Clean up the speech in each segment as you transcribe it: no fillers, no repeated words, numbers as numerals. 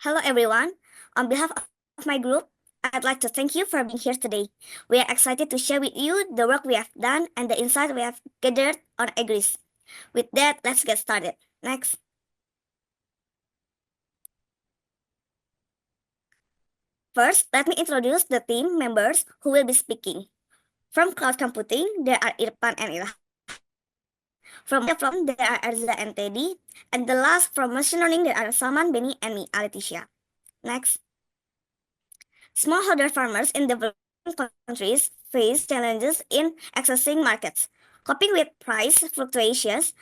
Hello, everyone. On behalf of my group, I'd like to thank you for being here today. We are excited to share with you the work we have done and the insights we have gathered on Agrease. With that, let's get started. Next. First, let me introduce the team members who will be speaking. From cloud computing, there are Irfan and Ilham. From there are Arza and Teddy. And the last, from machine learning, there are Salman, Benny, and me, Aleticia. Next. Smallholder farmers in developing countries face challenges in accessing markets, coping with price fluctuations,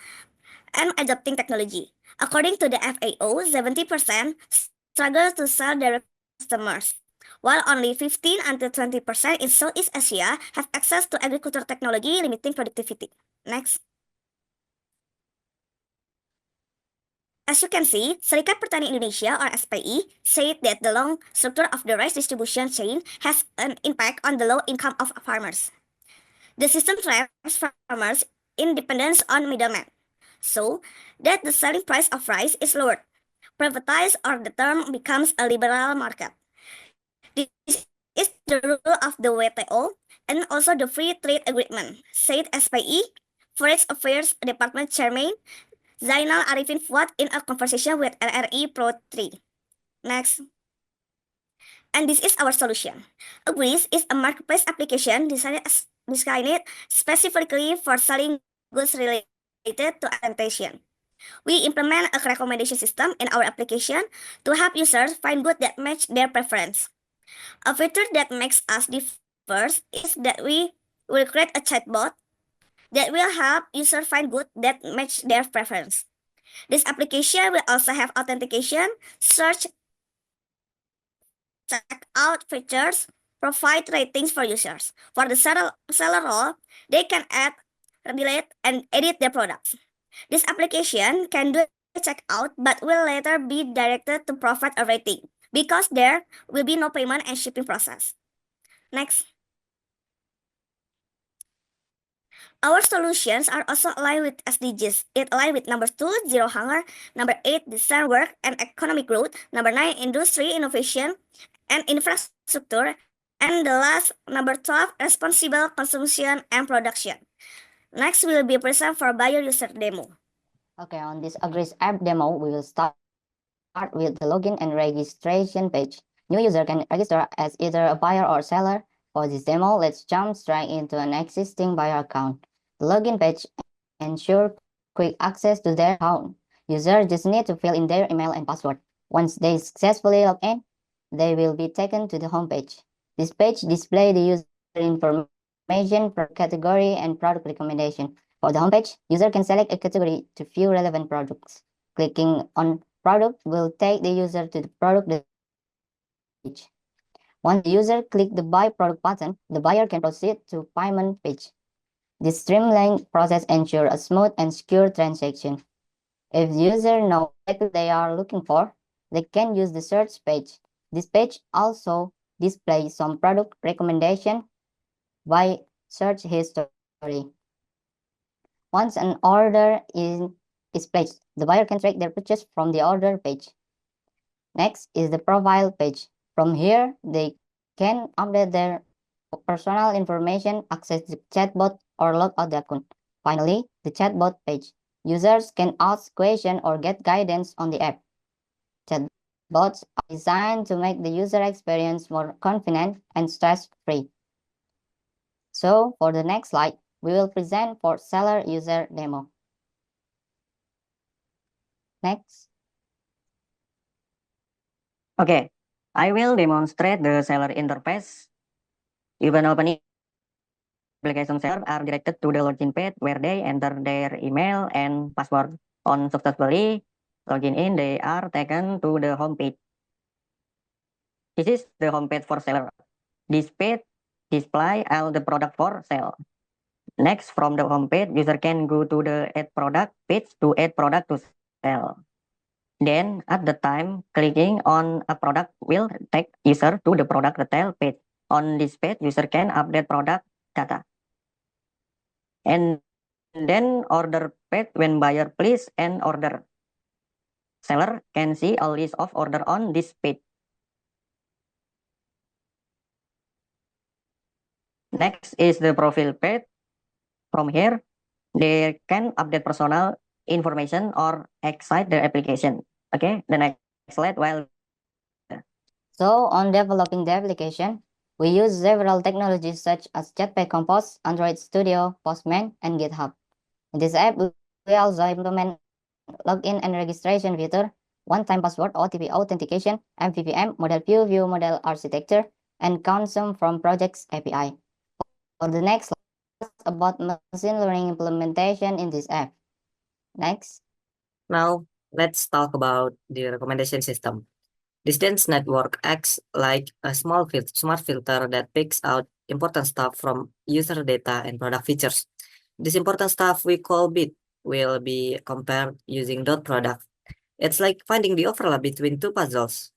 and adopting technology. According to the FAO, 70% struggle to sell direct to customers, while only 15 until 20% in Southeast Asia have access to agricultural technology, limiting productivity. Next. As you can see, Serikat Petani Indonesia or SPI said that the long structure of the rice distribution chain has an impact on the low income of farmers. The system traps farmers in dependence on middlemen, so that the selling price of rice is lowered, privatized, or the term becomes a liberal market. This is the rule of the WTO and also the Free Trade Agreement, said SPI Foreign Affairs Department Chairman Zainal Arifin Fuad in a conversation with LRI Pro 3. Next. And this is our solution. Agrease is a marketplace application designed specifically for selling goods related to alimentation. We implement a recommendation system in our application to help users find goods that match their preference. A feature that makes us differ is that we will create a chatbot that will help users find goods that match their preference. This application will also have authentication, search, checkout features, provide ratings for users. For the seller role, they can add, delete, and edit their products. This application can do checkout but will later be directed to provide a rating because there will be no payment and shipping process. Next. Our solutions are also aligned with SDGs. It aligns with number 2, zero hunger, number 8, design work and economic growth, number 9, industry innovation and infrastructure, and the last, number 12, responsible consumption and production. Next will be present for buyer user demo. Okay, on this Agrease app demo, we will start with the login and registration page. New user can register as either a buyer or seller. For this demo, let's jump straight into an existing buyer account. The login page ensures quick access to their account. Users just need to fill in their email and password. Once they successfully log in, they will be taken to the home page. This page displays the user information per category and product recommendation. For the homepage, user can select a category to view relevant products. Clicking on product will take the user to the product page. Once the user clicks the buy product button, the buyer can proceed to payment page. This streamlined process ensures a smooth and secure transaction. If the user knows what they are looking for, they can use the search page. This page also displays some product recommendation by search history. Once an order is placed, the buyer can track their purchase from the order page. Next is the profile page. From here, they can update their personal information, access the chatbot, or log out the account. Finally, the chatbot page. Users can ask questions or get guidance on the app. Chatbots are designed to make the user experience more convenient and stress-free. So, for the next slide, we will present for seller user demo. Next. Okay, I will demonstrate the seller interface. Even opening application seller are directed to the login page where they enter their email and password. On successfully login in, they are taken to the home page. This is the home page for seller. This page display all the product for sale. Next, from the home page, user can go to the add product page to add product to sell. Then, at the time, clicking on a product will take user to the product detail page. On this page, user can update product data. And then order page when buyer place an order. seller can see a list of order on this page. Next is the profile page. From here, they can update personal information or excite their application. Okay, the next slide. So on developing the application, we use several technologies such as Jetpack Compose, Android Studio, Postman, and GitHub. In this app, we also implement login and registration feature, one-time password, OTP authentication, MVVM, model view model architecture, and consume from project's API. For the next slide, about machine learning implementation in this app. Next. Now, let's talk about the recommendation system. This dense network acts like a smart filter that picks out important stuff from user data and product features. This important stuff we call bit will be compared using dot product. It's like finding the overlap between two puzzles,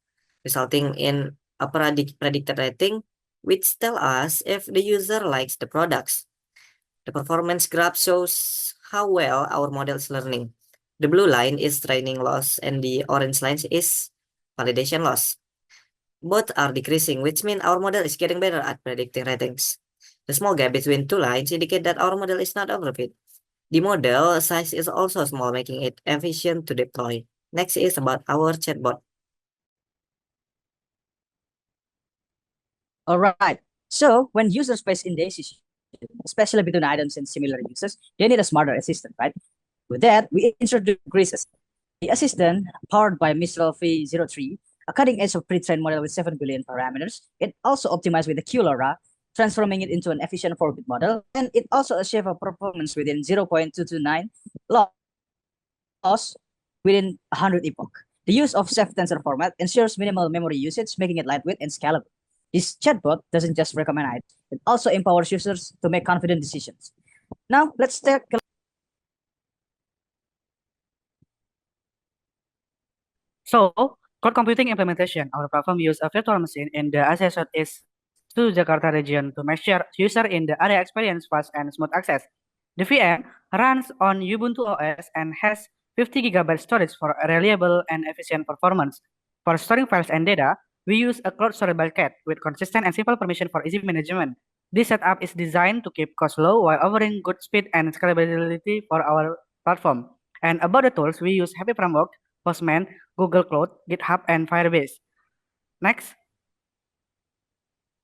resulting in a predicted rating, which tell us if the user likes the products. The performance graph shows how well our model is learning. The blue line is training loss and the orange line is validation loss. Both are decreasing, which means our model is getting better at predicting ratings. The small gap between two lines indicate that our model is not overfit. The model size is also small, making it efficient to deploy. Next is about our chatbot. All right. So when users face indecision, especially between items and similar uses, they need a smarter assistant, right? With that, we introduce Agrease Assistant. The assistant, powered by Mistral V03, a cutting-edge of pre-trained model with 7 billion parameters. It also optimized with the QLoRa, transforming it into an efficient 4-bit model, and it also achieves a performance within 0.229 loss within 100 epoch. The use of safe tensor format ensures minimal memory usage, making it lightweight and scalable. This chatbot doesn't just recommend items, it also empowers users to make confident decisions. Now, let's take a So, cloud computing implementation, our platform use a virtual machine in the Asia Southeast to Jakarta region to make sure user in the area experience fast and smooth access. The VM runs on Ubuntu OS and has 50 GB storage for reliable and efficient performance. For storing files and data, we use a cloud storage bucket with consistent and simple permission for easy management. This setup is designed to keep costs low while offering good speed and scalability for our platform. And about the tools, we use Happy Framework, Postman, Google Cloud, GitHub, and Firebase. Next,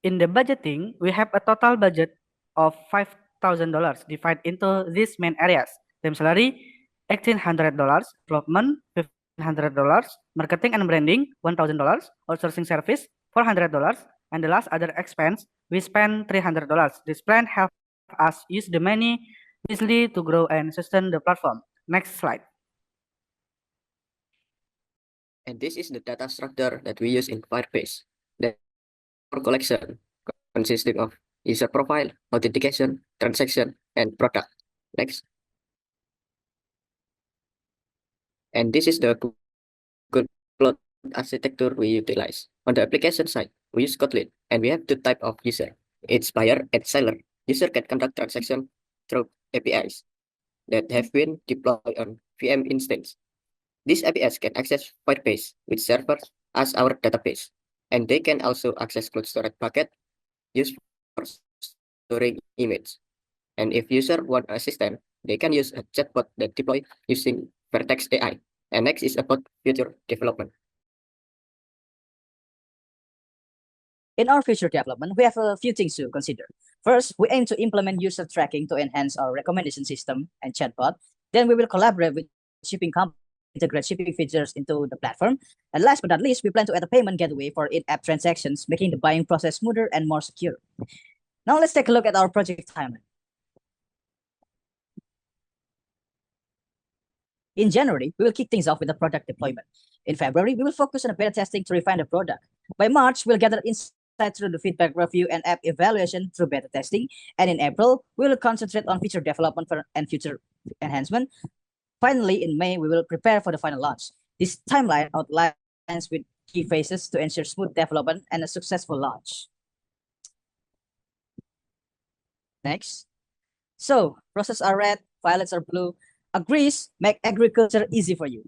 in the budgeting, we have a total budget of $5,000 divided into these main areas. Team salary, $1,800, development, $1,500, marketing and branding, $1,000, outsourcing service, $400, and the last other expense, we spend $300. This plan helps us use the money wisely to grow and sustain the platform. Next slide. And this is the data structure that we use in Firebase. The collection consisting of user profile, authentication, transaction, and product. Next. And this is the Google Cloud architecture we utilize. On the application side, we use Kotlin, and we have two types of user. It's buyer and seller. User can conduct transaction through APIs that have been deployed on VM instance. These APIs can access Firebase, which serves as our database, and they can also access cloud storage bucket used for storing image. And if user want assistant, they can use a chatbot that deploy using Vertex AI. And next is about future development. In our future development, we have a few things to consider. First, we aim to implement user tracking to enhance our recommendation system and chatbot. Then we will collaborate with shipping companies, integrate shipping features into the platform. And last but not least, we plan to add a payment gateway for in-app transactions, making the buying process smoother and more secure. Now let's take a look at our project timeline. In January, we will kick things off with the product deployment. In February, we will focus on beta testing to refine the product. By March, we'll gather insights through the feedback review and app evaluation through beta testing. And in April, we will concentrate on feature development and future enhancement. Finally, in May, we will prepare for the final launch. This timeline outlines with key phases to ensure smooth development and a successful launch. Next. So, roses are red, violets are blue. Agrees make agriculture easy for you.